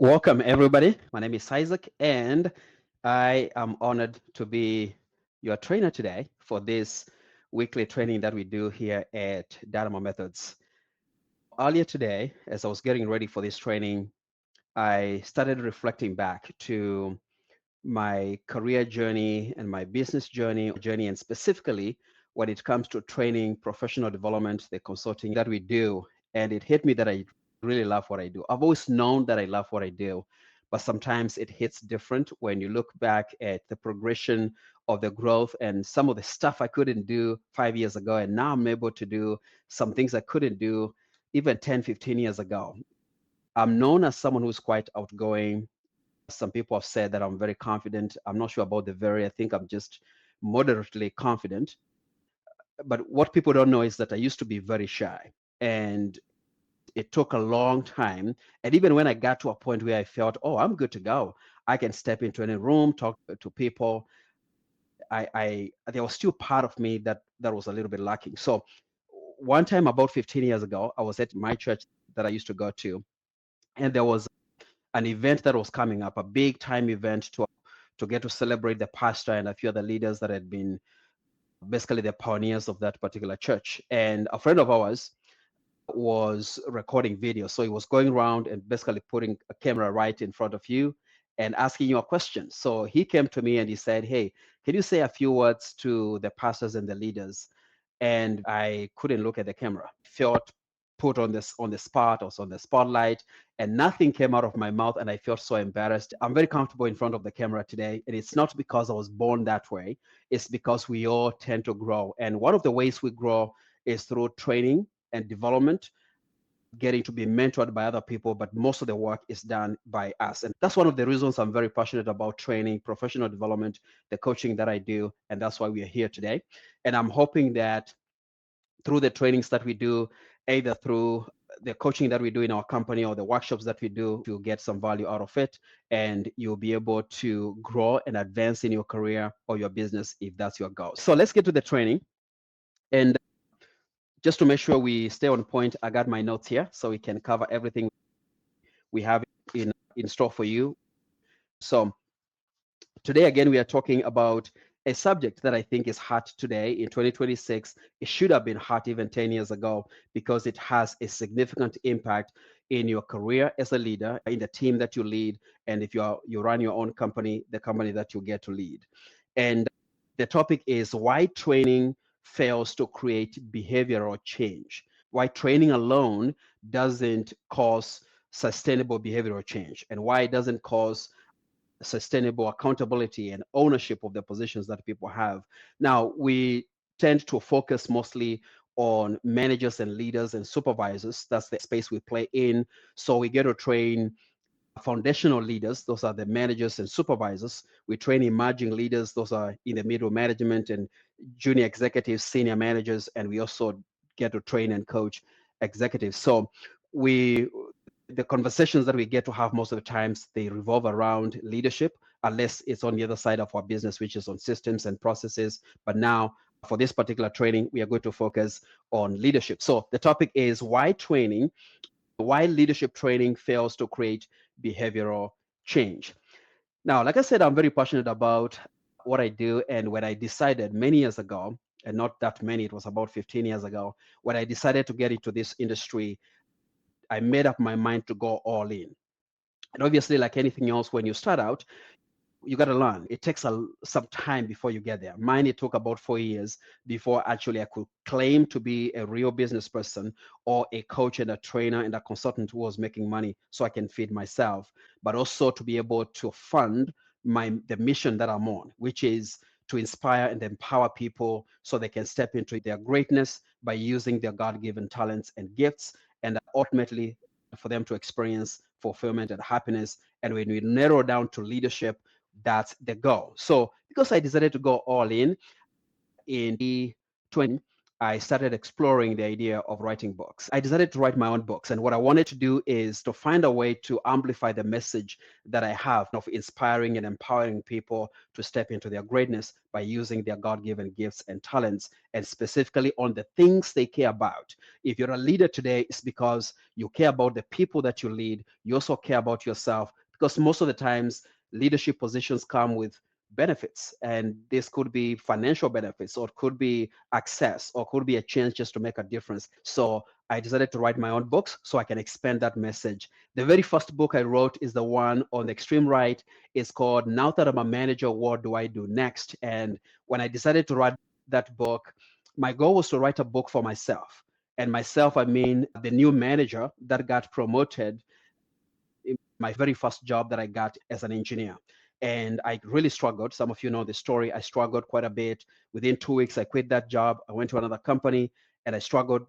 Welcome, everybody. My name is Isaac, and I am honored to be your trainer today for this weekly training that we do here at Dynamo Methods. Earlier today, as I was getting ready for this training, I started reflecting back to my career journey and my business journey, and specifically when it comes to training, professional development, the consulting that we do. And it hit me that I really love what I do. I've always known that I love what I do, but sometimes it hits different when you look back at the progression of the growth and some of the stuff I couldn't do 5 years ago. And now I'm able to do some things I couldn't do even 10, 15 years ago. I'm known as someone who's quite outgoing. Some people have said that I'm very confident. I'm not sure about the very, I think I'm just moderately confident. But what people don't know is that I used to be very shy. And it took a long time. And even when I got to a point where I felt, oh, I'm good to go, I can step into any room, talk to people. I there was still part of me that was a little bit lacking. So one time about 15 years ago, I was at my church that I used to go to, and there was an event that was coming up, a big time event to get to celebrate the pastor and a few other leaders that had been basically the pioneers of that particular church. And a friend of ours was recording video. So he was going around and basically putting a camera right in front of you and asking you a question. So he came to me and he said, hey, can you say a few words to the pastors and the leaders? And I couldn't look at the camera. Felt put on the spot, or on the spotlight, and nothing came out of my mouth, and I felt so embarrassed. I'm very comfortable in front of the camera today, and it's not because I was born that way. It's because we all tend to grow, and one of the ways we grow is through training and development, getting to be mentored by other people, but most of the work is done by us. And that's one of the reasons I'm very passionate about training, professional development, the coaching that I do. And that's why we are here today. And I'm hoping that through the trainings that we do, either through the coaching that we do in our company or the workshops that we do, you'll get some value out of it, and you'll be able to grow and advance in your career or your business if that's your goal. So let's get to the training. And just to make sure we stay on point, I got my notes here so we can cover everything we have in store for you. So today, again, we are talking about a subject that I think is hot today in 2026. It should have been hot even 10 years ago because it has a significant impact in your career as a leader, in the team that you lead, and if you run your own company, the company that you get to lead. And the topic is why training fails to create behavioral change. Why training alone doesn't cause sustainable behavioral change, and why it doesn't cause sustainable accountability and ownership of the positions that people have. Now, we tend to focus mostly on managers and leaders and supervisors. That's the space we play in. So we get to train foundational leaders. Those are the managers and supervisors. We train emerging leaders. Those are in the middle management and junior executives, senior managers, and we also get to train and coach executives. So we the conversations that we get to have most of the times, they revolve around leadership, unless it's on the other side of our business, which is on systems and processes. But now for this particular training, we are going to focus on leadership. So the topic is why leadership training fails to create behavioral change. Now, like I said, I'm very passionate about what I do. And when I decided many years ago, and not that many, it was about 15 years ago, when I decided to get into this industry, I made up my mind to go all in. And obviously, like anything else, when you start out, you got to learn. It takes some time before you get there. Mine, it took about 4 years before actually I could claim to be a real business person or a coach and a trainer and a consultant who was making money so I can feed myself, but also to be able to fund the mission that I'm on, which is to inspire and empower people so they can step into their greatness by using their God-given talents and gifts, and ultimately for them to experience fulfillment and happiness. And when we narrow down to leadership, that's the goal. So because I decided to go all in 2020, I started exploring the idea of writing books. I decided to write my own books. And what I wanted to do is to find a way to amplify the message that I have of inspiring and empowering people to step into their greatness by using their God given gifts and talents, and specifically on the things they care about. If you're a leader today, it's because you care about the people that you lead. You also care about yourself, because most of the times, leadership positions come with benefits, and this could be financial benefits, or it could be access, or could be a chance just to make a difference. So I decided to write my own books so I can expand that message. The very first book I wrote is the one on the extreme right. It's called Now That I'm a Manager, What Do I Do Next? And when I decided to write that book, my goal was to write a book for myself. And myself, I mean the new manager that got promoted in my very first job that I got as an engineer. And I really struggled. Some of you know the story. I struggled quite a bit. Within 2 weeks, I quit that job. I went to another company and I struggled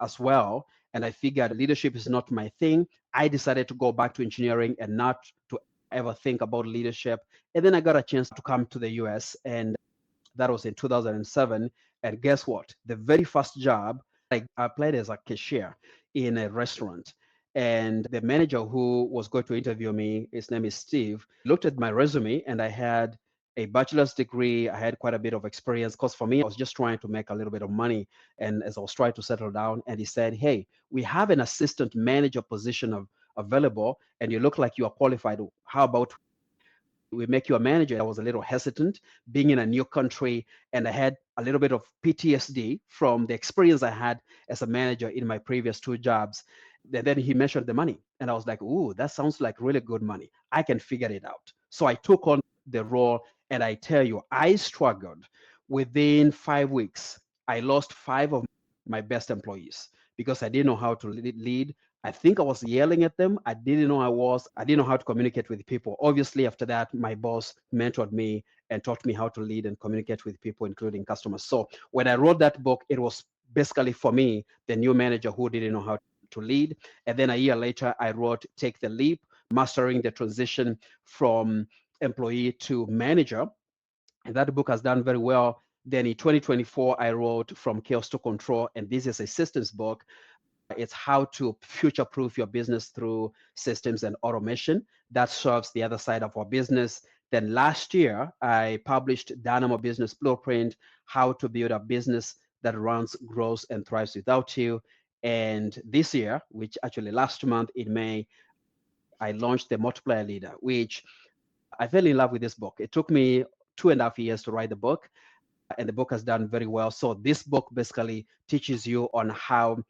as well. And I figured leadership is not my thing. I decided to go back to engineering and not to ever think about leadership. And then I got a chance to come to the US, and that was in 2007. And guess what? The very first job, I applied as a cashier in a restaurant. And the manager who was going to interview me, his name is Steve, looked at my resume, and I had a bachelor's degree. I had quite a bit of experience, because for me, I was just trying to make a little bit of money. And as I was trying to settle down, and he said, "Hey, we have an assistant manager position available, and you look like you are qualified. How about we make you a manager?" I was a little hesitant being in a new country, and I had a little bit of PTSD from the experience I had as a manager in my previous two jobs. Then he mentioned the money, and I was like, "Ooh, that sounds like really good money. I can figure it out." So I took on the role, and I tell you, I struggled. Within 5 weeks, I lost five of my best employees because I didn't know how to lead. I think I was yelling at them. I didn't know I was. I didn't know how to communicate with people. Obviously, after that, my boss mentored me and taught me how to lead and communicate with people, including customers. So when I wrote that book, it was basically for me, the new manager who didn't know how to lead. And then a year later, I wrote Take the Leap, Mastering the Transition from Employee to Manager. And that book has done very well. Then in 2024, I wrote From Chaos to Control, and this is a systems book. It's how to future proof your business through systems and automation that serves the other side of our business. Then last year, I published Dynamo Business Blueprint, how to build a business that runs, grows, and thrives without you. And this year, which actually last month in May, I launched the Multiplier Leader, which I fell in love with this book. It took me 2.5 years to write the book, and the book has done very well. So this book basically teaches you on how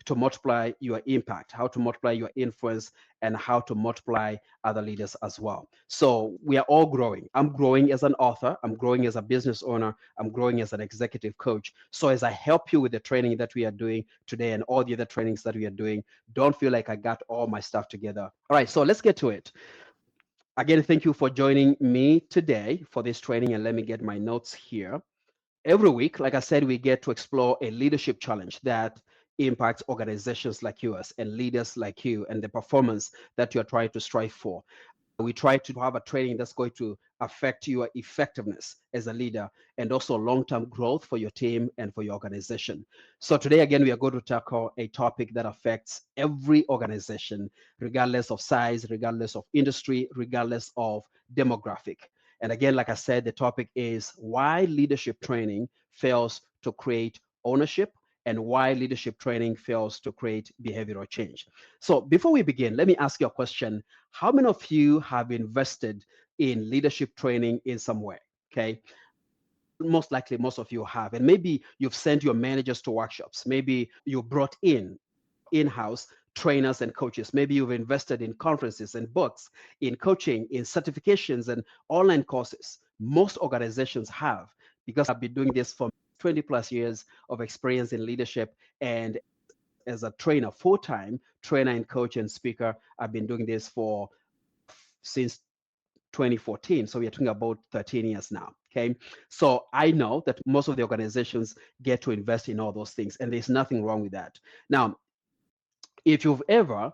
to multiply your impact, how to multiply your influence, and how to multiply other leaders as well. So we are all growing. I'm growing as an author. I'm growing as a business owner. I'm growing as an executive coach. So as I help you with the training that we are doing today and all the other trainings that we are doing, don't feel like I got all my stuff together. All right, so let's get to it. Again, thank you for joining me today for this training, and let me get my notes here. Every week, like I said, we get to explore a leadership challenge that impacts organizations like yours and leaders like you and the performance that you're trying to strive for. We try to have a training that's going to affect your effectiveness as a leader and also long-term growth for your team and for your organization. So today, again, we are going to tackle a topic that affects every organization, regardless of size, regardless of industry, regardless of demographic. And again, like I said, the topic is why leadership training fails to create ownership and why leadership training fails to create behavioral change. So before we begin, let me ask you a question. How many of you have invested in leadership training in some way? Okay. Most likely, most of you have. And maybe you've sent your managers to workshops. Maybe you brought in-house trainers and coaches. Maybe you've invested in conferences and books, in coaching, in certifications and online courses. Most organizations have, because I've been doing this for 20 plus years of experience in leadership. And as a trainer, full-time trainer and coach and speaker, I've been doing this for since 2014. So we're talking about 13 years now. Okay. So I know that most of the organizations get to invest in all those things, and there's nothing wrong with that. Now, if you've ever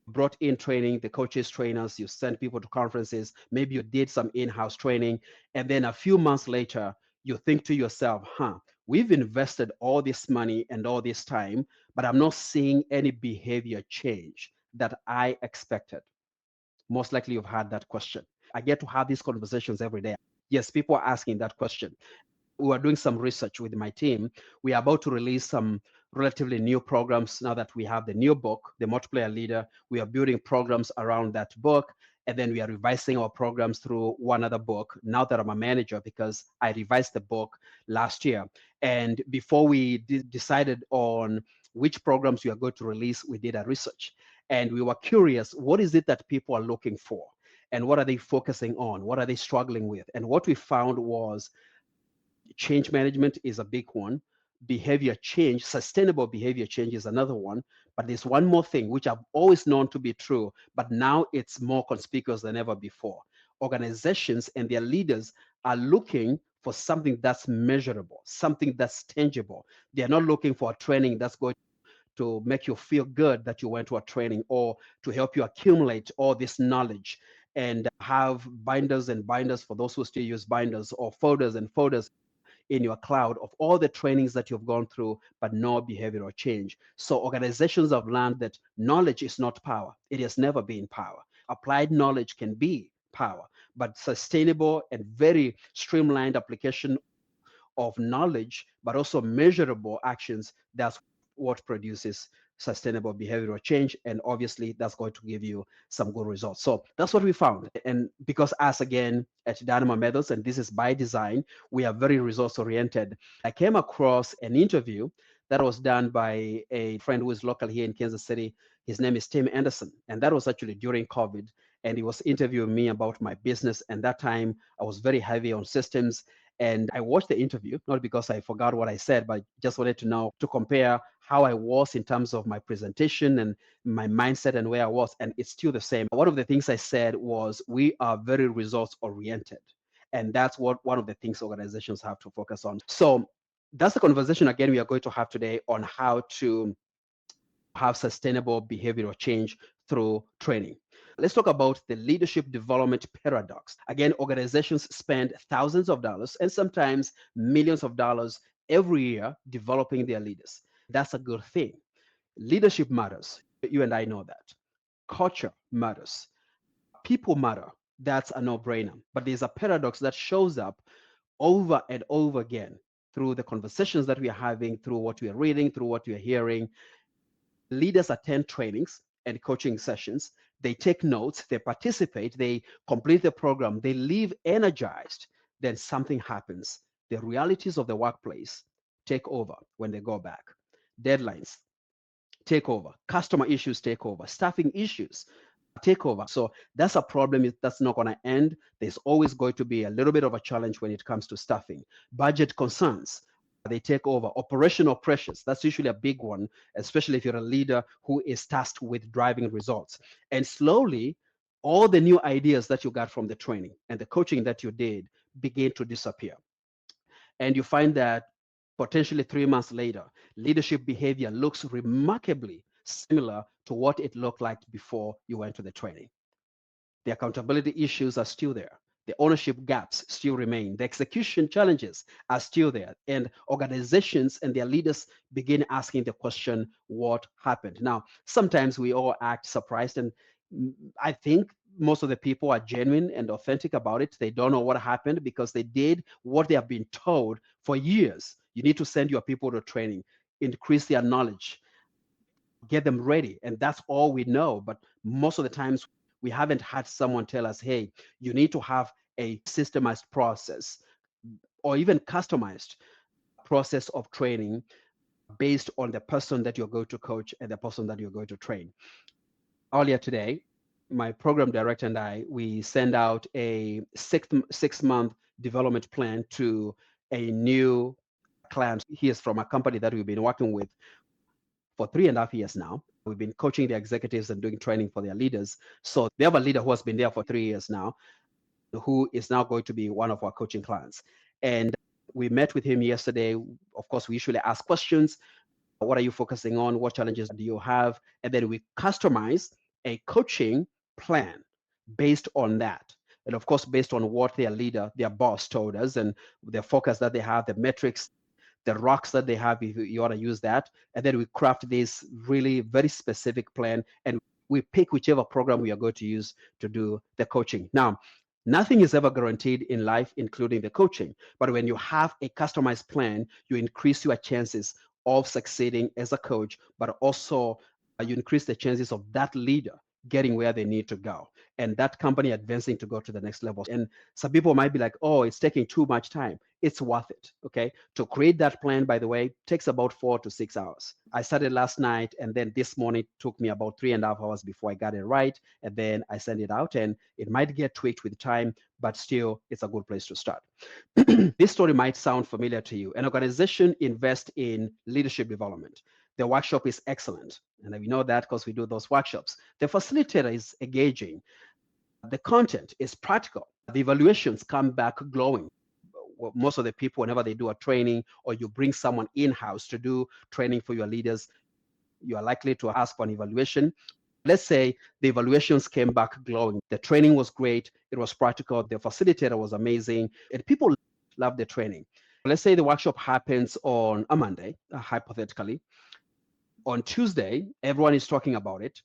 brought in training, the coaches, trainers, you sent people to conferences, maybe you did some in-house training, and then a few months later, you think to yourself, we've invested all this money and all this time, but I'm not seeing any behavior change that I expected. Most likely you've had that question. I get to have these conversations every day. Yes, people are asking that question. We are doing some research with my team. We are about to release some relatively new programs now that we have the new book, The Multiplayer Leader. We are building programs around that book. And then we are revising our programs through one other book now that I'm a manager, because I revised the book last year. And before we decided on which programs we are going to release, we did a research. And we were curious, what is it that people are looking for? And what are they focusing on? What are they struggling with? And what we found was change management is a big one. Behavior change, sustainable behavior change is another one. But there's one more thing, which I've always known to be true, but now it's more conspicuous than ever before. Organizations and their leaders are looking for something that's measurable, something that's tangible. They're not looking for a training that's going to make you feel good that you went to a training, or to help you accumulate all this knowledge and have binders and binders, for those who still use binders, or folders and folders in your cloud of all the trainings that you've gone through, but no behavioral change. So organizations have learned that knowledge is not power. It has never been power. Applied knowledge can be power, but sustainable and very streamlined application of knowledge, but also measurable actions, that's what produces sustainable behavioral change. And obviously that's going to give you some good results. So that's what we found. And because us, again, at Dynamo Methods, and this is by design, we are very results oriented. I came across an interview that was done by a friend who is local here in Kansas City. His name is Tim Anderson. And that was actually during COVID. And he was interviewing me about my business. And that time I was very heavy on systems. And I watched the interview, not because I forgot what I said, but just wanted to know, to compare how I was in terms of my presentation and my mindset and where I was. And it's still the same. One of the things I said was, we are very results oriented. And that's what one of the things organizations have to focus on. So that's the conversation, again, we are going to have today on how to have sustainable behavioral change through training. Let's talk about the leadership development paradox. Again, organizations spend thousands of dollars and sometimes millions of dollars every year developing their leaders. That's a good thing. Leadership matters. You and I know that. Culture matters. People matter. That's a no-brainer. But there's a paradox that shows up over and over again through the conversations that we are having, through what we are reading, through what we are hearing. Leaders attend trainings and coaching sessions. They take notes, they participate, they complete the program, they leave energized. Then something happens. The realities of the workplace take over when they go back. Deadlines take over, customer issues take over, staffing issues take over. So that's a problem that's not going to end. There's always going to be a little bit of a challenge when it comes to staffing. Budget concerns, they take over. Operational pressures, that's usually a big one, especially if you're a leader who is tasked with driving results. And slowly, all the new ideas that you got from the training and the coaching that you did begin to disappear. And you find that potentially 3 months later, leadership behavior looks remarkably similar to what it looked like before you went to the training. The accountability issues are still there. The ownership gaps still remain. The execution challenges are still there. And organizations and their leaders begin asking the question, what happened? Now, sometimes we all act surprised. And I think most of the people are genuine and authentic about it. They don't know what happened because they did what they have been told for years. You need to send your people to training, increase their knowledge, get them ready. And that's all we know. But most of the times we haven't had someone tell us, hey, you need to have a systemized process or even customized process of training based on the person that you're going to coach and the person that you're going to train. Earlier today, my program director and I, we send out a six-month development plan to a new client. He is from a company that we've been working with for 3.5 years now. We've been coaching the executives and doing training for their leaders. So they have a leader who has been there for 3 years now, who is now going to be one of our coaching clients. And we met with him yesterday. Of course, we usually ask questions. What are you focusing on? What challenges do you have? And then we customize a coaching plan based on that. And of course, based on what their leader, their boss told us, and the focus that they have, the metrics the rocks that they have, if you want to use that. And then we craft this really very specific plan, and we pick whichever program we are going to use to do the coaching. Now, nothing is ever guaranteed in life, including the coaching. But when you have a customized plan, you increase your chances of succeeding as a coach, but also you increase the chances of that leader getting where they need to go and that company advancing to go to the next level. And some people might be like, oh, it's taking too much time. It's worth it. Okay. To create that plan, by the way, takes about 4 to 6 hours. I started last night, and then this morning took me about 3.5 hours before I got it right. And then I sent it out, and it might get tweaked with time, but still, it's a good place to start. This story might sound familiar to you. An organization invests in leadership development. The workshop is excellent. And we know that because we do those workshops. The facilitator is engaging. The content is practical. The evaluations come back glowing. Most of the people, whenever they do a training or you bring someone in-house to do training for your leaders, you are likely to ask for an evaluation. Let's say the evaluations came back glowing. The training was great. It was practical. The facilitator was amazing. And people love the training. Let's say the workshop happens on a Monday, hypothetically. On Tuesday, everyone is talking about it.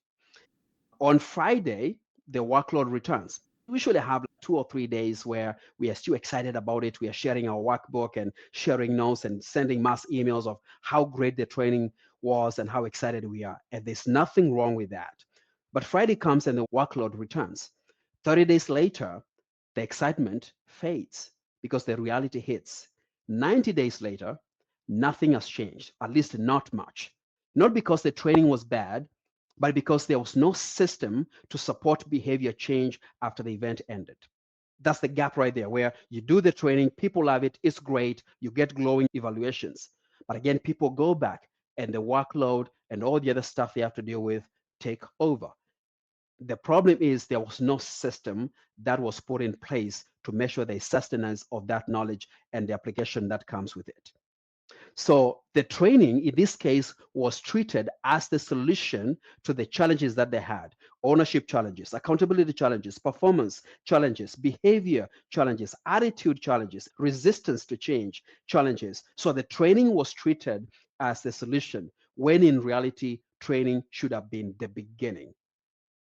On Friday, the workload returns. We usually have 2 or 3 days where we are still excited about it. We are sharing our workbook and sharing notes and sending mass emails of how great the training was and how excited we are. And there's nothing wrong with that. But Friday comes and the workload returns. 30 days later, the excitement fades because the reality hits. 90 days later, nothing has changed, at least not much. Not because the training was bad, but because there was no system to support behavior change after the event ended. That's the gap right there, where you do the training, people love it, it's great, you get glowing evaluations. But again, people go back and the workload and all the other stuff they have to deal with take over. The problem is there was no system that was put in place to measure the sustenance of that knowledge and the application that comes with it. So the training in this case was treated as the solution to the challenges that they had: ownership challenges, accountability challenges, performance challenges, behavior challenges, attitude challenges, resistance to change challenges. So the training was treated as the solution, when in reality, training should have been the beginning.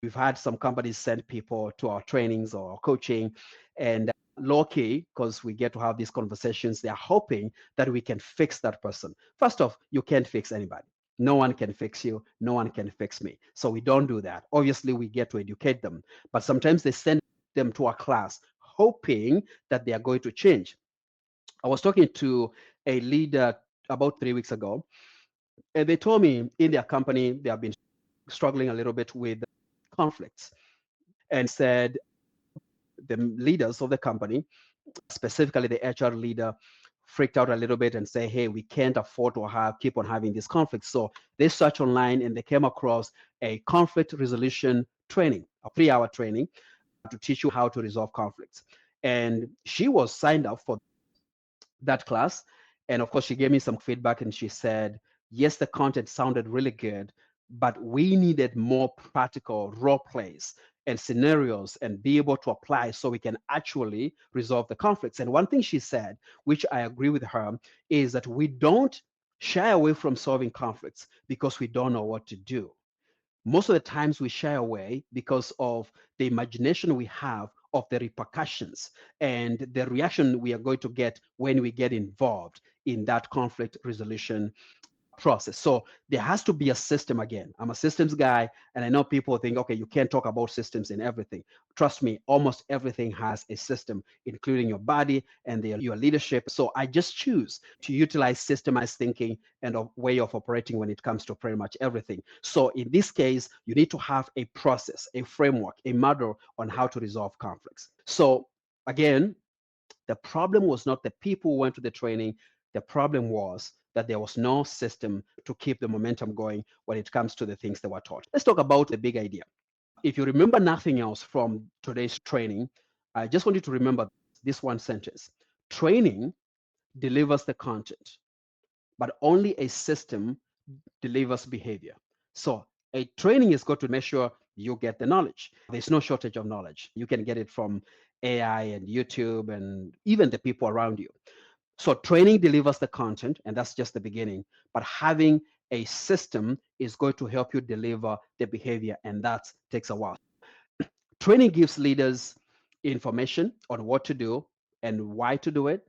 We've had some companies send people to our trainings or coaching, and low key, because we get to have these conversations, they're hoping that we can fix that person. First off, you can't fix anybody. No one can fix you. No one can fix me. So we don't do that. Obviously, we get to educate them, but sometimes they send them to a class hoping that they are going to change. I was talking to a leader about 3 weeks ago, and they told me in their company they have been struggling a little bit with conflicts, and said the leaders of the company, specifically the HR leader, freaked out a little bit and say, hey, we can't afford to keep on having these conflicts. So they searched online and they came across a conflict resolution training, a 3-hour training to teach you how to resolve conflicts. And she was signed up for that class. And of course, she gave me some feedback and she said, yes, the content sounded really good, but we needed more practical role plays and scenarios and be able to apply so we can actually resolve the conflicts. And one thing she said, which I agree with her, is that we don't shy away from solving conflicts because we don't know what to do. Most of the times we shy away because of the imagination we have of the repercussions and the reaction we are going to get when we get involved in that conflict resolution process. So there has to be a system. Again, I'm a systems guy, and I know people think, okay, you can't talk about systems in everything. Trust me, almost everything has a system, including your body and your leadership. So I just choose to utilize systemized thinking and a way of operating when it comes to pretty much everything. So in this case, you need to have a process, a framework, a model on how to resolve conflicts. So again, the problem was not the people who went to the training. The problem was that there was no system to keep the momentum going when it comes to the things they were taught. Let's talk about the big idea. If you remember nothing else from today's training, I just want you to remember this one sentence. Training delivers the content, but only a system delivers behavior. So a training is going to make sure you get the knowledge. There's no shortage of knowledge. You can get it from AI and YouTube and even the people around you. So training delivers the content, and that's just the beginning. But having a system is going to help you deliver the behavior, and that takes a while. Training gives leaders information on what to do and why to do it,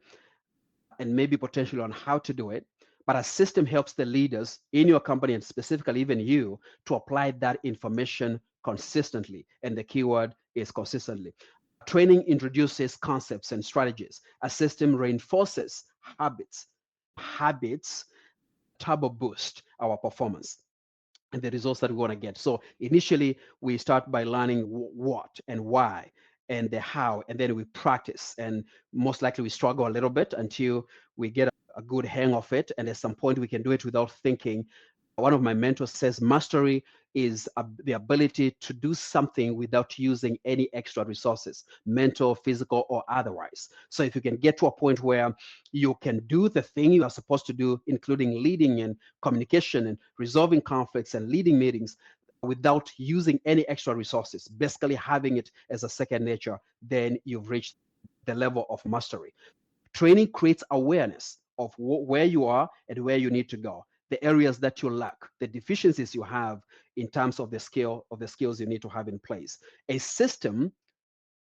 and maybe potentially on how to do it. But a system helps the leaders in your company, and specifically even you, to apply that information consistently. And the keyword is consistently. Training introduces concepts and strategies. A system reinforces habits. Habits turbo boost our performance and the results that we want to get. So initially, we start by learning what and why and the how, and then we practice. And most likely, we struggle a little bit until we get a good hang of it. And at some point, we can do it without thinking. One of my mentors says mastery is the ability to do something without using any extra resources, mental, physical, or otherwise. So if you can get to a point where you can do the thing you are supposed to do, including leading and communication and resolving conflicts and leading meetings, without using any extra resources, basically having it as a second nature, then you've reached the level of mastery. Training creates awareness of where you are and where you need to go, the areas that you lack, the deficiencies you have in terms of the skills you need to have in place. A system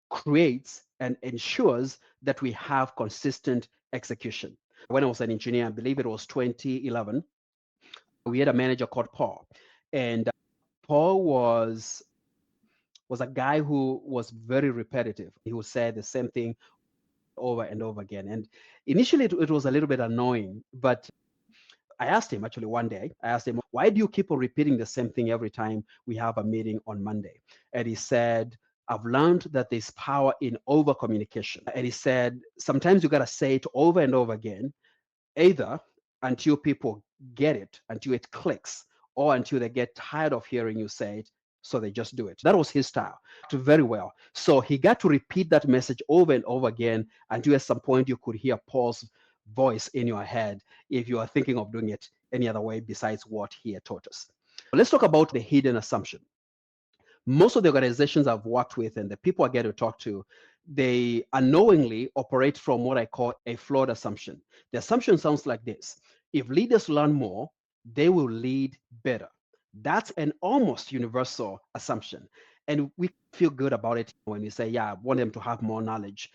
creates and ensures that we have consistent execution. When I was an engineer, I believe it was 2011, we had a manager called Paul, and Paul was a guy who was very repetitive. He would say the same thing over and over again. And initially, it was a little bit annoying, but I asked him actually one day, I asked him, why do you keep on repeating the same thing every time we have a meeting on Monday? And he said, I've learned that there's power in over communication. And he said, sometimes you got to say it over and over again, either until people get it, until it clicks, or until they get tired of hearing you say it, so they just do it. That was his style, very well. So he got to repeat that message over and over again until at some point you could hear Paul's voice in your head if you are thinking of doing it any other way besides what he had taught us. Let's talk about the hidden assumption. Most of the organizations I've worked with and the people I get to talk to, they unknowingly operate from what I call a flawed assumption. The assumption sounds like this: if leaders learn more, they will lead better. That's an almost universal assumption. And we feel good about it when we say, yeah, I want them to have more knowledge.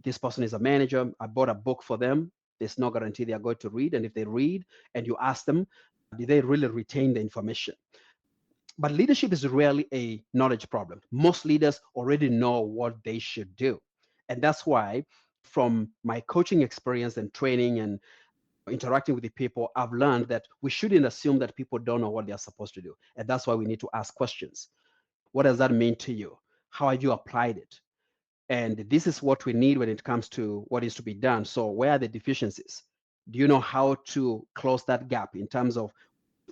This person is a manager. I bought a book for them. There's no guarantee they are going to read. And if they read and you ask them, did they really retain the information? But leadership is rarely a knowledge problem. Most leaders already know what they should do. And that's why, from my coaching experience and training and interacting with the people, I've learned that we shouldn't assume that people don't know what they're supposed to do. And that's why we need to ask questions. What does that mean to you? How have you applied it? And this is what we need when it comes to what is to be done. So where are the deficiencies? Do you know how to close that gap in terms of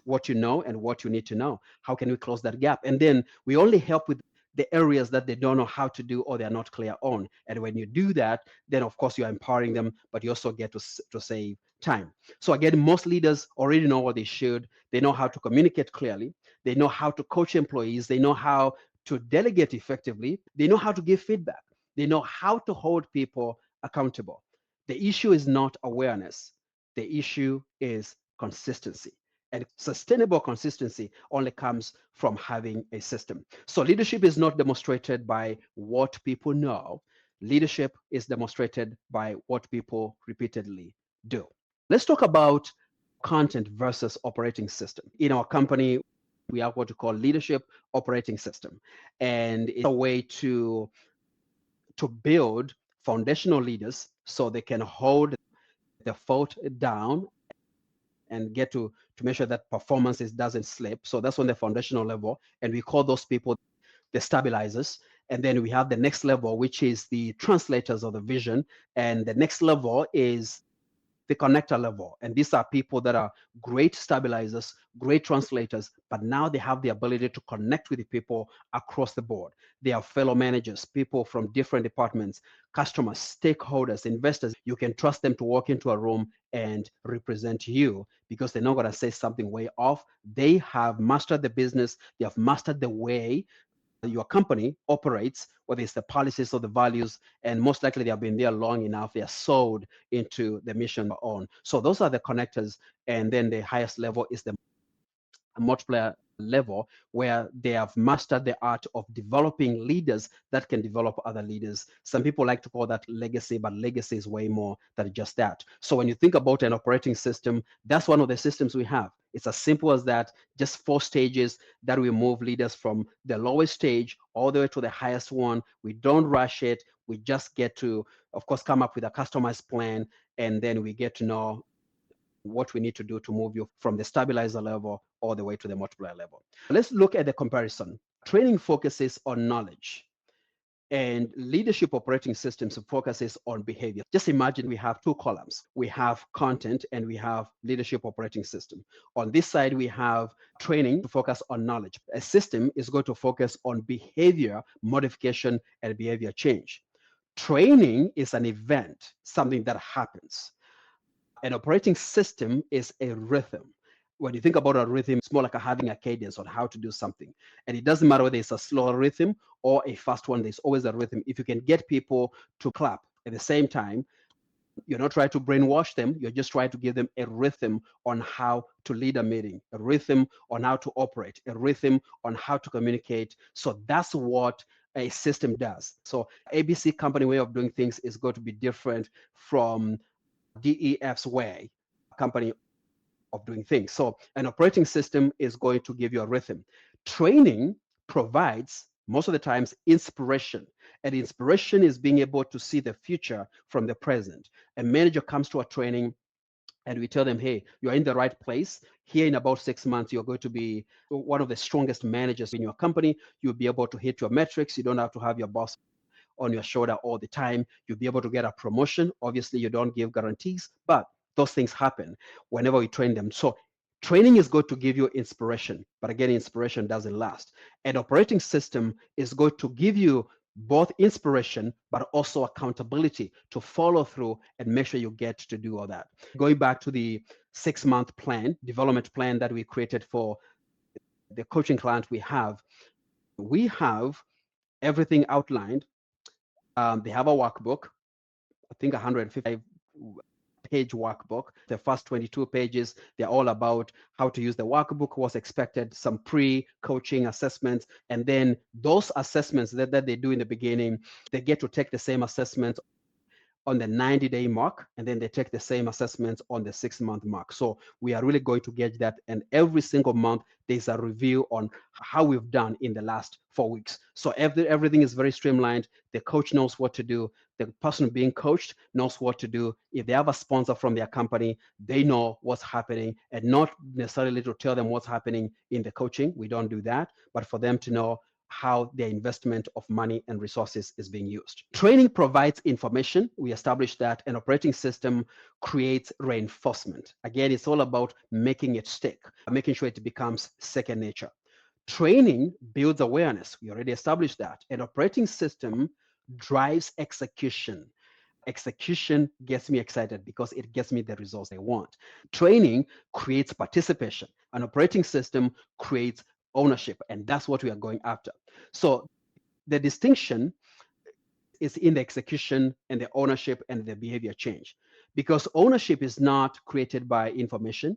what you know and what you need to know? How can we close that gap? And then we only help with the areas that they don't know how to do or they're not clear on. And when you do that, then of course you're empowering them, but you also get to save time. So again, most leaders already know what they should. They know how to communicate clearly. They know how to coach employees. They know how to delegate effectively. They know how to give feedback. They know how to hold people accountable. The issue is not awareness. The issue is consistency. And sustainable consistency only comes from having a system. So leadership is not demonstrated by what people know. Leadership is demonstrated by what people repeatedly do. Let's talk about content versus operating system. In our company, we have what we call leadership operating system. And it's a way to build foundational leaders so they can hold the fort down and get to make sure that performance doesn't slip. So that's on the foundational level. And we call those people the stabilizers. And then we have the next level, which is the translators of the vision. And the next level is the connector level. And these are people that are great stabilizers, great translators, but now they have the ability to connect with the people across the board. They are fellow managers, people from different departments, customers, stakeholders, investors. You can trust them to walk into a room and represent you because they're not going to say something way off. They have mastered the business. They have mastered the way your company operates, whether it's the policies or the values, and most likely they have been there long enough, they are sold into the mission on. So those are the connectors. And then the highest level is the multiplier level, where they have mastered the art of developing leaders that can develop other leaders. Some people like to call that legacy, but legacy is way more than just that. So when you think about an operating system, that's one of the systems we have. It's as simple as that, just 4 stages that we move leaders from the lowest stage all the way to the highest one. We don't rush it. We just get to, of course, come up with a customized plan, and then we get to know what we need to do to move you from the stabilizer level all the way to the multiplier level. Let's look at the comparison. Training focuses on knowledge, and leadership operating systems focuses on behavior. Just imagine we have 2 columns. We have content and we have leadership operating system. On this side, we have training to focus on knowledge. A system is going to focus on behavior modification and behavior change. Training is an event, something that happens. An operating system is a rhythm. When you think about a rhythm, it's more like having a cadence on how to do something. And it doesn't matter whether it's a slow rhythm or a fast one, there's always a rhythm. If you can get people to clap at the same time, you're not trying to brainwash them, you're just trying to give them a rhythm on how to lead a meeting, a rhythm on how to operate, a rhythm on how to communicate. So that's what a system does. So ABC company way of doing things is going to be different from DEF's way, company of doing things. So an operating system is going to give you a rhythm. Training provides most of the times inspiration, and inspiration is being able to see the future from the present. A manager comes to a training and we tell them, hey, you're in the right place. Here in about 6 months, you're going to be one of the strongest managers in your company. You'll be able to hit your metrics. You don't have to have your boss on your shoulder all the time. You'll be able to get a promotion. Obviously, you don't give guarantees, but those things happen whenever we train them. So training is going to give you inspiration, but again, inspiration doesn't last. An operating system is going to give you both inspiration, but also accountability to follow through and make sure you get to do all that. Going back to the 6-month plan, development plan that we created for the coaching client we have everything outlined. They have a workbook, I think 155-page workbook. The first 22 pages, they're all about how to use the workbook, what's expected, some pre-coaching assessments, and then those assessments that they do in the beginning, they get to take the same assessments on the 90-day mark, and then they take the same assessments on the 6-month mark. So we are really going to gauge that, and every single month there's a review on how we've done in the last 4 weeks. So everything is very streamlined. The coach knows what to do. The person being coached knows what to do. If they have a sponsor from their company, they know what's happening, and not necessarily to tell them what's happening in the coaching. We don't do that, but for them to know how their investment of money and resources is being used. Training provides information. We established that an operating system creates reinforcement. Again, it's all about making it stick, making sure it becomes second nature. Training builds awareness. We already established that. An operating system drives execution. Execution gets me excited because it gets me the results I want. Training creates participation. An operating system creates ownership, and that's what we are going after. So the distinction is in the execution and the ownership and the behavior change, because ownership is not created by information.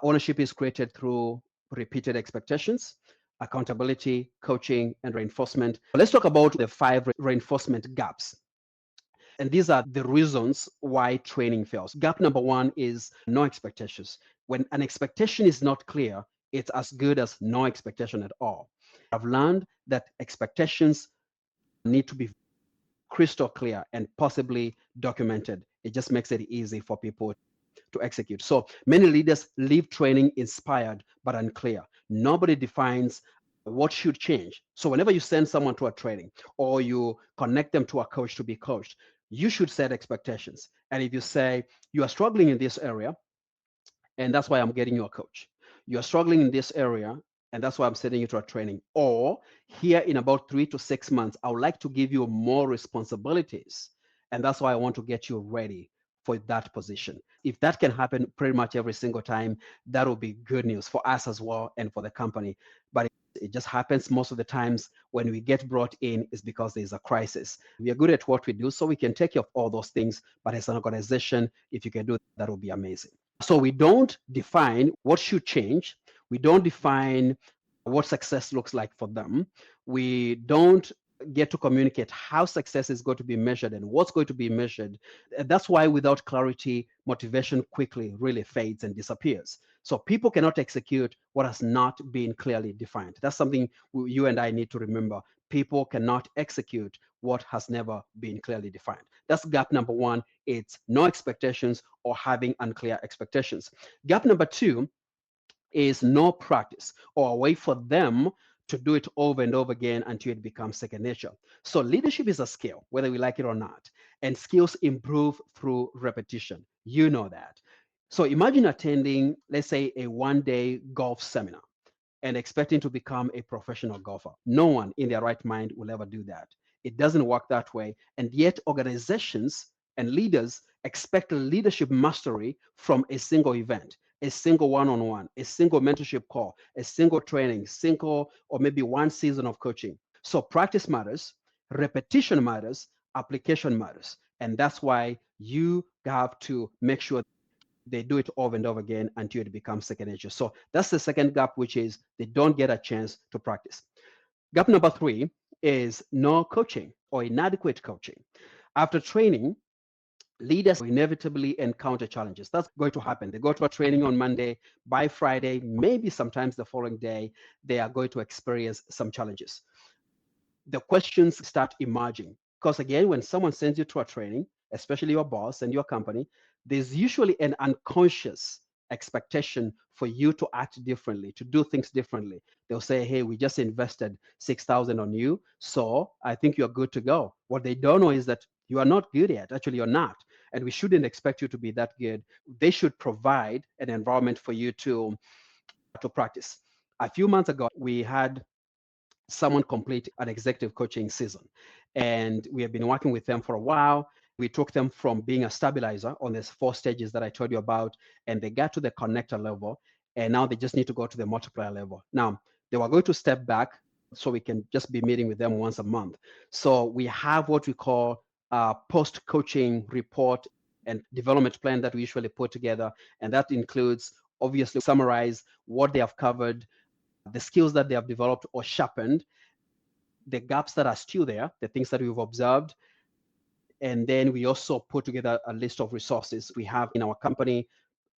Ownership is created through repeated expectations, accountability, coaching, and reinforcement. Let's talk about the 5 reinforcement gaps. And these are the reasons why training fails. Gap number 1 is no expectations. When an expectation is not clear, it's as good as no expectation at all. I've learned that expectations need to be crystal clear and possibly documented. It just makes it easy for people to execute. So many leaders leave training inspired but unclear. Nobody defines what should change. So whenever you send someone to a training or you connect them to a coach to be coached, you should set expectations. And if you say, you are struggling in this area, and that's why I'm getting you a coach. You're struggling in this area, and that's why I'm sending you to a training. Or here in about 3 to 6 months, I would like to give you more responsibilities. And that's why I want to get you ready for that position. If that can happen pretty much every single time, that will be good news for us as well and for the company. But It just happens most of the times when we get brought in is because there's a crisis. We are good at what we do, so we can take care of all those things. But as an organization, if you can do that, would be amazing. So we don't define what should change. We don't define what success looks like for them. We don't get to communicate how success is going to be measured and what's going to be measured. That's why without clarity, motivation quickly really fades and disappears. So people cannot execute what has not been clearly defined. That's something you and I need to remember. People cannot execute what has never been clearly defined. That's gap number one. It's no expectations or having unclear expectations. Gap number two is no practice or a way for them to do it over and over again until it becomes second nature. So leadership is a skill, whether we like it or not, and skills improve through repetition. You know that. So imagine attending, let's say, a one-day golf seminar and expecting to become a professional golfer. No one in their right mind will ever do that. It doesn't work that way. And yet organizations and leaders expect leadership mastery from a single event, a single one-on-one, a single mentorship call, a single training, single or maybe one season of coaching. So practice matters, repetition matters, application matters. And that's why you have to make sure they do it over and over again until it becomes second nature. So that's the second gap, which is they don't get a chance to practice. Gap number three is no coaching or inadequate coaching. After training, leaders inevitably encounter challenges. That's going to happen. They go to a training on Monday. By Friday, maybe sometimes the following day, they are going to experience some challenges. The questions start emerging. Because again, when someone sends you to a training, especially your boss and your company, there's usually an unconscious expectation for you to act differently, to do things differently. They'll say, hey, we just invested 6,000 on you, so I think you're good to go. What they don't know is that you are not good yet. Actually, you're not. And we shouldn't expect you to be that good. They should provide an environment for you to practice. A few months ago, we had someone complete an executive coaching season. And we have been working with them for a while. We took them from being a stabilizer on these 4 stages that I told you about, and they got to the connector level. And now they just need to go to the multiplier level. Now, they were going to step back so we can just be meeting with them once a month. So we have what we call a post-coaching report and development plan that we usually put together. And that includes, obviously, summarize what they have covered, the skills that they have developed or sharpened, the gaps that are still there, the things that we've observed. And then we also put together a list of resources we have in our company,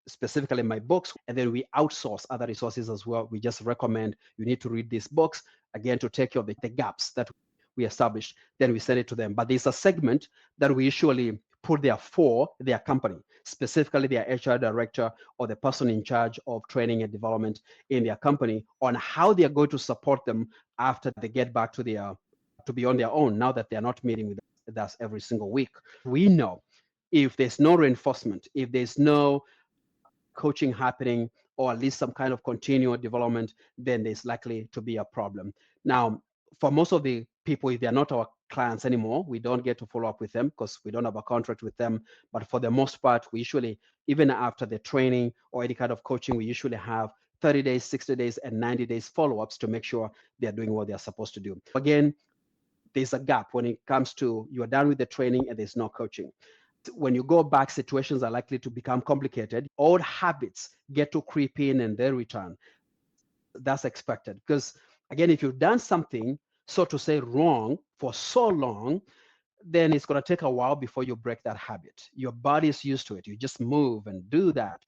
specifically my books, and then we outsource other resources as well. We just recommend you need to read these books, again, to take care of the gaps that we established. Then we send it to them. But there's a segment that we usually put there for their company, specifically their HR director or the person in charge of training and development in their company, on how they are going to support them after they get back to be on their own, now that they are not meeting with us every single week. We know if there's no reinforcement, if there's no coaching happening, or at least some kind of continual development, then there's likely to be a problem. Now, for most of the people, if they're not our clients anymore, we don't get to follow up with them because we don't have a contract with them. But for the most part, we usually, even after the training or any kind of coaching, we usually have 30 days, 60 days, and 90 days follow-ups to make sure they're doing what they're supposed to do. Again, there's a gap when it comes to you're done with the training and there's no coaching. When you go back, situations are likely to become complicated. Old habits get to creep in and they return. That's expected because, again, if you've done something, so to say, wrong for so long, then it's going to take a while before you break that habit. Your body is used to it. You just move and do that,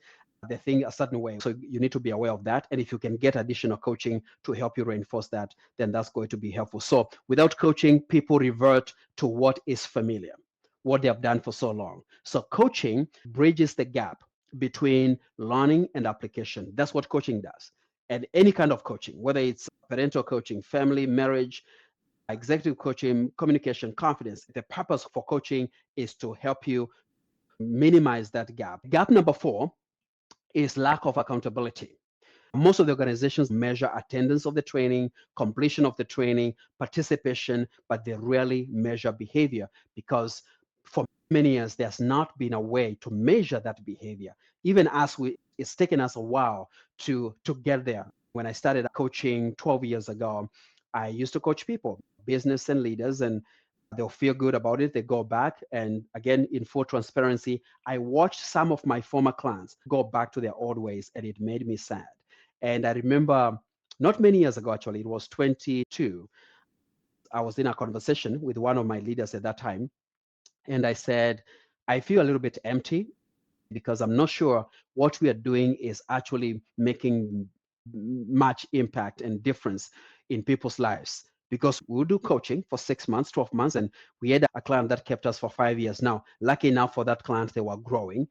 the thing a certain way. So you need to be aware of that. And if you can get additional coaching to help you reinforce that, then that's going to be helpful. So without coaching, people revert to what is familiar, what they have done for so long. So coaching bridges the gap between learning and application. That's what coaching does. And any kind of coaching, whether it's parental coaching, family, marriage, executive coaching, communication, confidence, the purpose for coaching is to help you minimize that gap. Gap number 4 is lack of accountability. Most of the organizations measure attendance of the training, completion of the training, participation, but they rarely measure behavior because for many years, there's not been a way to measure that behavior. Even as it's taken us a while to get there. When I started coaching 12 years ago, I used to coach people, business and leaders, and they'll feel good about it. They go back. And again, in full transparency, I watched some of my former clients go back to their old ways, and it made me sad. And I remember not many years ago, actually, it was 22. I was in a conversation with one of my leaders at that time. And I said, I feel a little bit empty because I'm not sure what we are doing is actually making much impact and difference in people's lives. Because we'll do coaching for 6 months, 12 months, and we had a client that kept us for 5 years. Now, lucky enough for that client, they were growing.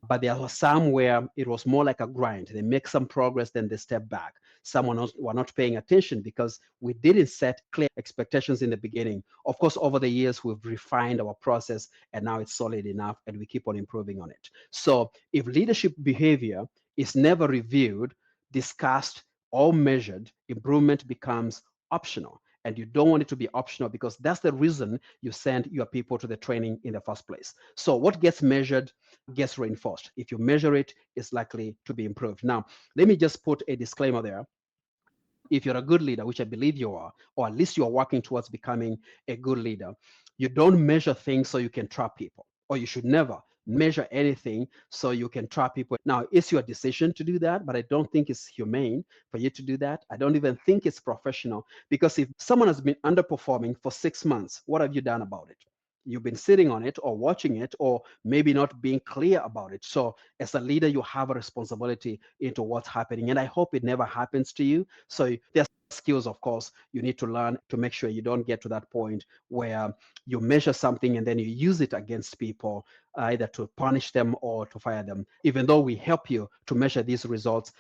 But there was some where it was more like a grind. They make some progress, then they step back. Someone else were not paying attention because we didn't set clear expectations in the beginning. Of course, over the years, we've refined our process and now it's solid enough and we keep on improving on it. So if leadership behavior is never reviewed, discussed, or measured, improvement becomes optional. And you don't want it to be optional because that's the reason you send your people to the training in the first place. So what gets measured gets reinforced. If you measure it, it's likely to be improved. Now, let me just put a disclaimer there. If you're a good leader, which I believe you are, or at least you're working towards becoming a good leader, you don't measure things so you can trap people, or you should never measure anything so you can trap people. Now, it's your decision to do that, but I don't think it's humane for you to do that. I don't even think it's professional because if someone has been underperforming for 6 months, what have you done about it? You've been sitting on it or watching it or maybe not being clear about it. So as a leader, you have a responsibility into what's happening. And I hope it never happens to you. So there's skills, of course, you need to learn to make sure you don't get to that point where you measure something and then you use it against people, either to punish them or to fire them. Even though we help you to measure these results,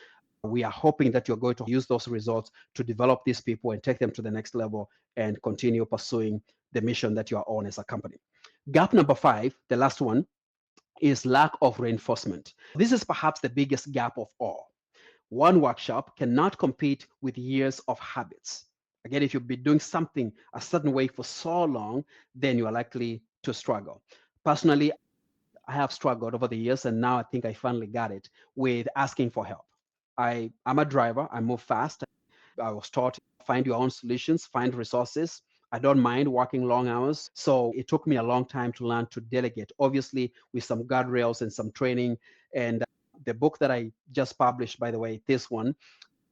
we are hoping that you're going to use those results to develop these people and take them to the next level and continue pursuing the mission that you are on as a company. Gap number 5, the last one, is lack of reinforcement. This is perhaps the biggest gap of all. One workshop cannot compete with years of habits. Again, if you've been doing something a certain way for so long, then you are likely to struggle. Personally, I have struggled over the years, and now I think I finally got it with asking for help. I'm a driver, I move fast. I was taught find your own solutions, find resources. I don't mind working long hours. So it took me a long time to learn to delegate, obviously, with some guardrails and some training. And the book that I just published, by the way, this one,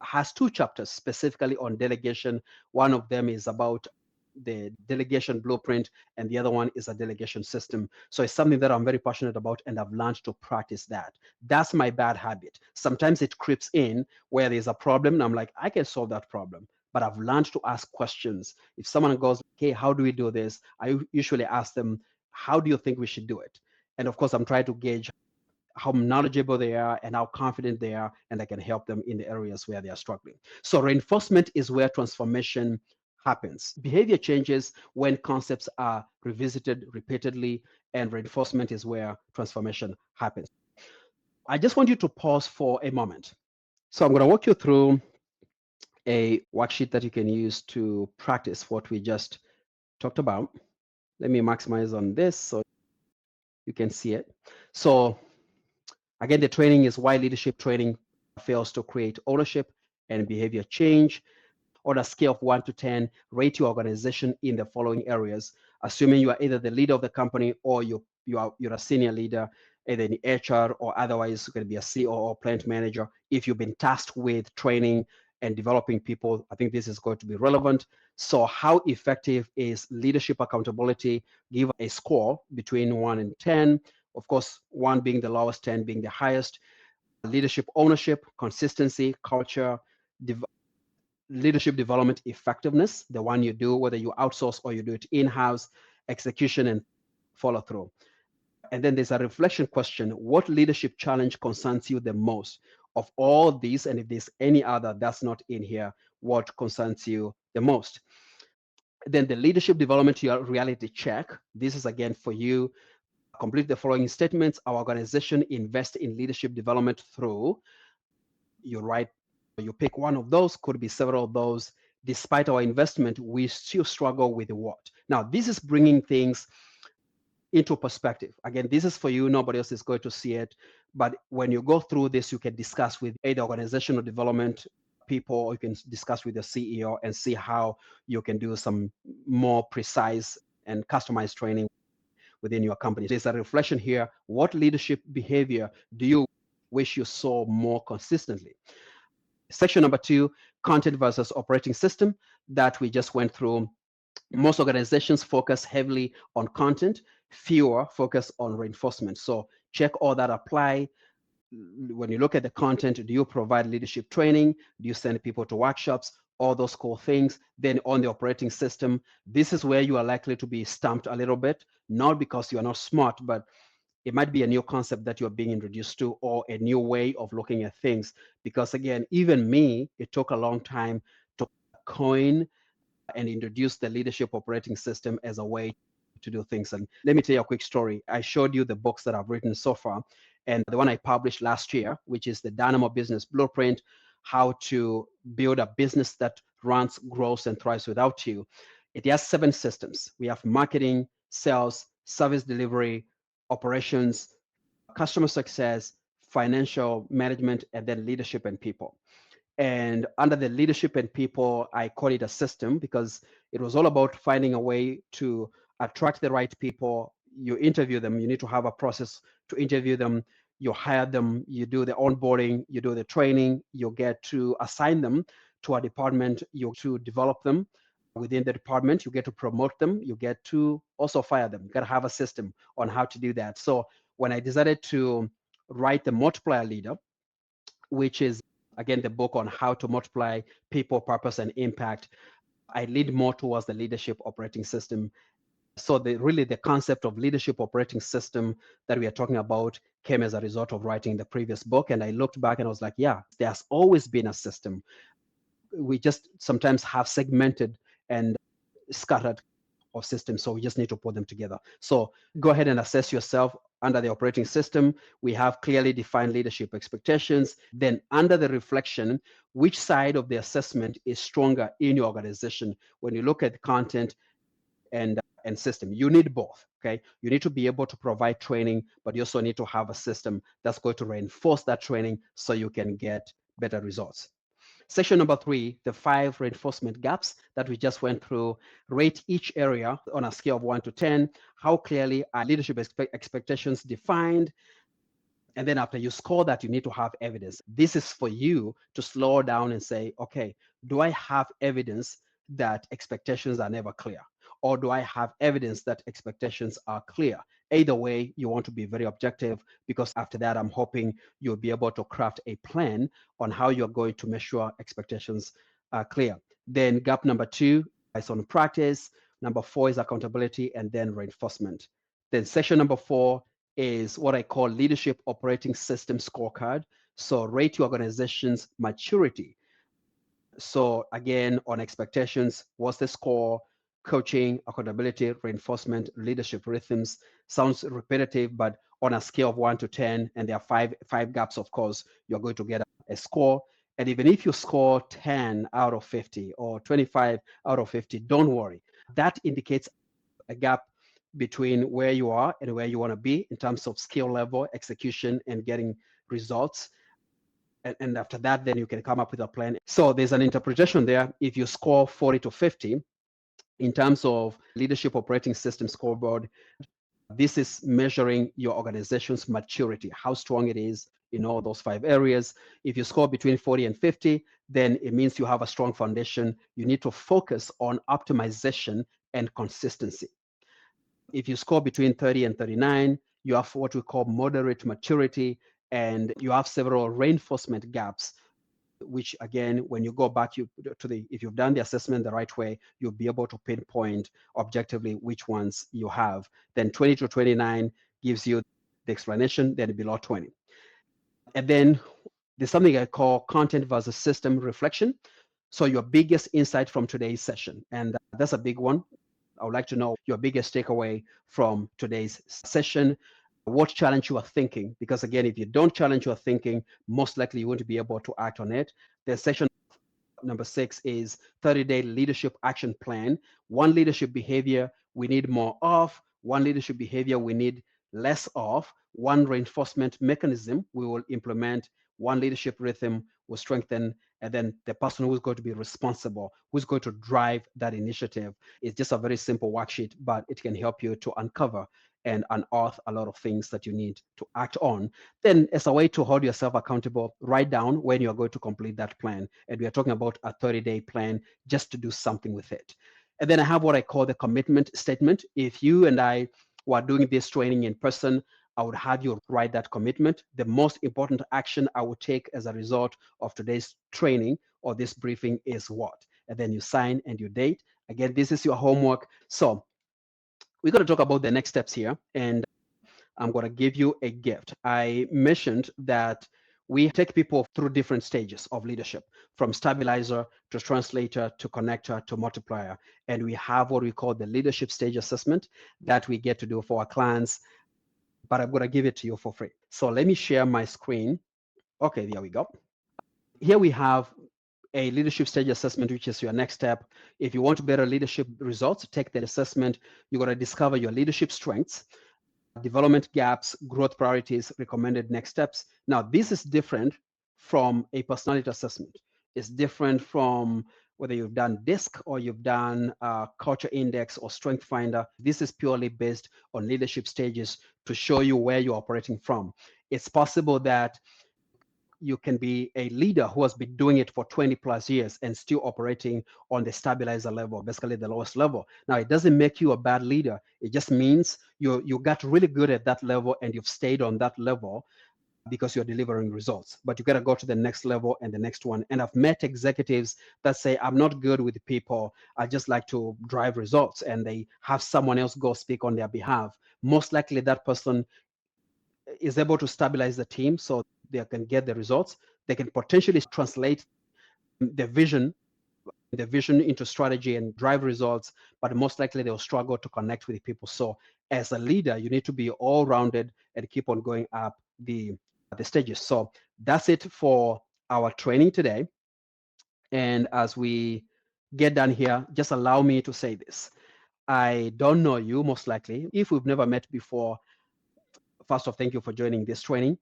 has 2 chapters specifically on delegation. One of them is about the delegation blueprint, and the other one is a delegation system. So it's something that I'm very passionate about, and I've learned to practice that. That's my bad habit. Sometimes it creeps in where there's a problem, and I'm like, I can solve that problem. But I've learned to ask questions. If someone goes, okay, how do we do this? I usually ask them, how do you think we should do it? And of course, I'm trying to gauge how knowledgeable they are and how confident they are, and I can help them in the areas where they are struggling. So reinforcement is where transformation happens. Behavior changes when concepts are revisited repeatedly, and reinforcement is where transformation happens. I just want you to pause for a moment. So I'm going to walk you through a worksheet that you can use to practice what we just talked about. Let me maximize on this so you can see it. So again, the training is why leadership training fails to create ownership and behavior change. On a scale of 1 to 10, rate your organization in the following areas, assuming you are either the leader of the company or you're a senior leader, either in HR or otherwise going to be a CEO or plant manager. If you've been tasked with training and developing people, I think this is going to be relevant. So how effective is leadership accountability? Give a score between 1 and 10. Of course, 1 being the lowest, 10 being the highest. Leadership ownership, consistency, culture, leadership development effectiveness, the one you do, whether you outsource or you do it in-house, execution and follow through. And then there's a reflection question. What leadership challenge concerns you the most of all these? And if there's any other that's not in here, what concerns you the most? Then the leadership development reality check. This is again for you. Complete the following statements. Our organization invests in leadership development through, you write, you pick one of those, could be several of those. Despite our investment, we still struggle with what? Now, this is bringing things into perspective. Again, this is for you. Nobody else is going to see it. But when you go through this, you can discuss with either organizational development people, or you can discuss with your CEO and see how you can do some more precise and customized training within your company. There's a reflection here. What leadership behavior do you wish you saw more consistently? Section number 2, content versus operating system, that we just went through. Most organizations focus heavily on content, fewer focus on reinforcement. So check all that apply. When you look at the content, do you provide leadership training? Do you send people to workshops? All those cool things. Then on the operating system, this is where you are likely to be stumped a little bit, not because you are not smart, but it might be a new concept that you're being introduced to, or a new way of looking at things. Because again, even me, it took a long time to coin and introduce the leadership operating system as a way to do things. And let me tell you a quick story. I showed you the books that I've written so far, and the one I published last year, which is the Dynamo Business Blueprint, how to build a business that runs, grows, and thrives without you. It has 7 systems. We have marketing, sales, service delivery, operations, customer success, financial management, and then leadership and people. And under the leadership and people, I call it a system because it was all about finding a way to attract the right people. You interview them. You need to have a process to interview them. You hire them. You do the onboarding. You do the training. You get to assign them to a department. You to develop them within the department. You get to promote them. You get to also fire them. You got to have a system on how to do that. So when I decided to write the multiplier leader, which is again the book on how to multiply people, purpose, and impact, I lead more towards the leadership operating system. So the concept of leadership operating system that we are talking about came as a result of writing the previous book. And I looked back and I was like, yeah, there's always been a system. We just sometimes have segmented and scattered of systems. So we just need to put them together. So go ahead and assess yourself. Under the operating system, we have clearly defined leadership expectations. Then under the reflection, which side of the assessment is stronger in your organization? When you look at content and system, you need both. Okay, you need to be able to provide training, but you also need to have a system that's going to reinforce that training so you can get better results. Section number 3, the 5 reinforcement gaps that we just went through. Rate each area on a scale of 1 to 10. How clearly are leadership expectations defined? And then after you score that, you need to have evidence. This is for you to slow down and say, okay, do I have evidence that expectations are never clear? Or do I have evidence that expectations are clear? Either way, you want to be very objective, because after that, I'm hoping you'll be able to craft a plan on how you're going to make sure expectations are clear. Then gap number 2 is on practice. Number 4 is accountability, and then reinforcement. Then section number 4 is what I call leadership operating system scorecard. So rate your organization's maturity. So again, on expectations, what's the score? Coaching, accountability, reinforcement, leadership rhythms. Sounds repetitive, but on a scale of 1 to 10, and there are five gaps, of course, you're going to get a score. And even if you score 10 out of 50 or 25 out of 50, don't worry. That indicates a gap between where you are and where you want to be in terms of skill level, execution, and getting results. And after that, then you can come up with a plan. So there's an interpretation there. If you score 40 to 50, in terms of leadership operating system scoreboard, this is measuring your organization's maturity, how strong it is in all those 5 areas. If you score between 40 and 50, then it means you have a strong foundation. You need to focus on optimization and consistency. If you score between 30 and 39, you have what we call moderate maturity, and you have several reinforcement gaps, which again, when you go back if you've done the assessment the right way, you'll be able to pinpoint objectively which ones you have. Then 20 to 29 gives you the explanation, then below 20. And then there's something I call content versus system reflection. So your biggest insight from today's session, and that's a big one. I would like to know your biggest takeaway from today's session. What challenge you are thinking? Because again, if you don't challenge your thinking, most likely you won't be able to act on it. The section number 6 is 30-day leadership action plan. One leadership behavior we need more of. One leadership behavior we need less of. One reinforcement mechanism we will implement. One leadership rhythm will strengthen, and then the person who's going to be responsible, who's going to drive that initiative. It's just a very simple worksheet, but it can help you to uncover and unearth a lot of things that you need to act on. Then, as a way to hold yourself accountable, write down when you're going to complete that plan. And we are talking about a 30-day plan, just to do something with it. And then I have what I call the commitment statement. If you and I were doing this training in person, I would have you write that commitment. The most important action I would take as a result of today's training or this briefing is what? And then you sign and you date. Again, this is your homework. So we're going to talk about the next steps here, and I'm going to give you a gift. I mentioned that we take people through different stages of leadership, from stabilizer to translator to connector to multiplier. And we have what we call the leadership stage assessment that we get to do for our clients, but I'm going to give it to you for free. So let me share my screen. Okay, there we go. Here we have a leadership stage assessment, which is your next step. If you want better leadership results, take that assessment. You're going to discover your leadership strengths, development gaps, growth priorities, recommended next steps. Now, this is different from a personality assessment. It's different from whether you've done DISC or you've done Culture Index or Strength Finder. This is purely based on leadership stages to show you where you're operating from. It's possible that you can be a leader who has been doing it for 20 plus years and still operating on the stabilizer level, basically the lowest level. Now, it doesn't make you a bad leader. It just means you got really good at that level and you've stayed on that level because you're delivering results. But you got to go to the next level and the next one. And I've met executives that say, I'm not good with people. I just like to drive results. And they have someone else go speak on their behalf. Most likely that person is able to stabilize the team so they can get the results. They can potentially translate the vision into strategy and drive results, but most likely they'll struggle to connect with the people. So as a leader, you need to be all-rounded and keep on going up the stages. So that's it for our training today. And as we get done here, just allow me to say this. I don't know you, most likely. If we've never met before, first off, thank you for joining this training.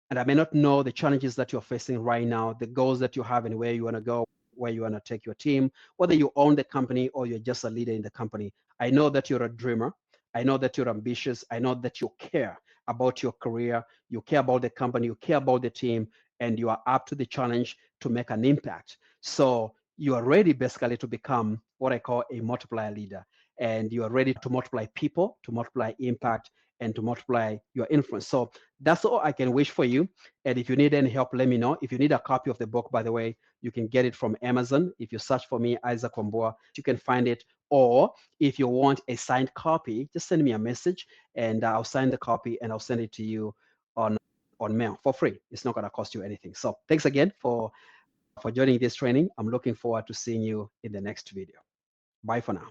And I may not know the challenges that you're facing right now, the goals that you have and where you want to go, where you want to take your team, whether you own the company or you're just a leader in the company. I know that you're a dreamer. I know that you're ambitious. I know that you care about your career. You care about the company. You care about the team, and you are up to the challenge to make an impact. So you are ready basically to become what I call a multiplier leader. And you are ready to multiply people, to multiply impact, and to multiply your influence. So that's all I can wish for you. And if you need any help, let me know. If you need a copy of the book, by the way, you can get it from Amazon. If you search for me, Isaac Wambua, you can find it. Or if you want a signed copy, just send me a message and I'll sign the copy and I'll send it to you on mail for free. It's not going to cost you anything. So thanks again for joining this training. I'm looking forward to seeing you in the next video. Bye for now.